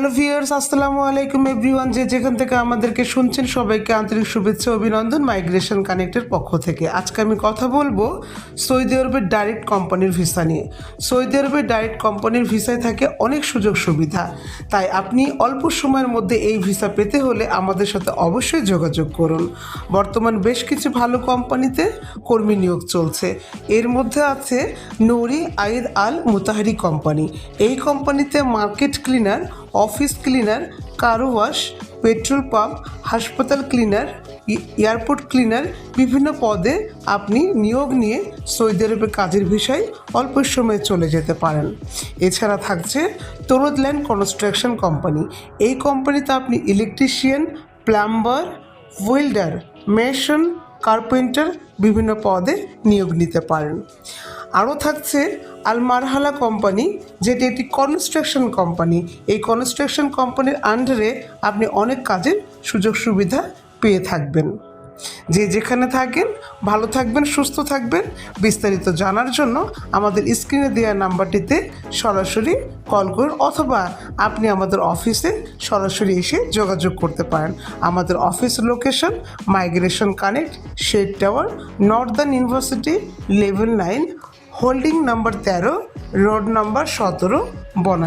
Hello viewers, আসসালামু আলাইকুম everyone. যে যেখান থেকে আমাদেরকে শুনছেন সবাইকে আন্তরিক শুভেচ্ছা অভিনন্দন মাইগ্রেশন কানেক্টের পক্ষ থেকে। আজকে আমি কথা বলবো সৌদি আরবের ডাইরেক্ট কোম্পানির ভিসা নিয়ে। সৌদি আরবের ডাইরেক্ট কোম্পানির ভিসায় থাকে অনেক সুযোগ সুবিধা, তাই আপনি অল্প সময়ের মধ্যে এই ভিসা পেতে হলে আমাদের সাথে অবশ্যই যোগাযোগ করুন। বর্তমান বেশ কিছু ভালো কোম্পানিতে কর্মী নিয়োগ চলছে। এর মধ্যে আছে নূরি আইদ আল মুতাহারি কোম্পানি। এই কোম্পানিতে market cleaner, office cleaner, car wash, petrol pump, হাসপাতাল ক্লিনার, এয়ারপোর্ট ক্লিনার বিভিন্ন পদে আপনি নিয়োগ নিয়ে সৌদি আরবে কাজের বিষয়ে অল্প সময়ে চলে যেতে পারেন। এছাড়া থাকছে তরুদ ল্যান্ড কনস্ট্রাকশন কোম্পানি। এই কোম্পানিতে আপনি electrician, plumber, welder, mason, carpenter বিভিন্ন পদে নিয়োগ নিতে পারেন। আরও থাকছে আল মারহালা কোম্পানি, যেটি একটি কনস্ট্রাকশন কোম্পানি। এই কনস্ট্রাকশন কোম্পানির আন্ডারে আপনি অনেক কাজের সুযোগ সুবিধা পেয়ে থাকবেন। যে যেখানে থাকেন ভালো থাকবেন, সুস্থ থাকবেন। বিস্তারিত জানার জন্য আমাদের স্ক্রিনে দেওয়া নাম্বারটিতে সরাসরি কল করুন, অথবা আপনি আমাদের অফিসে সরাসরি এসে যোগাযোগ করতে পারেন। আমাদের office location Migration Connect, Shed Tower, Northern University, level 9, holding number 13, road number 17, বনা।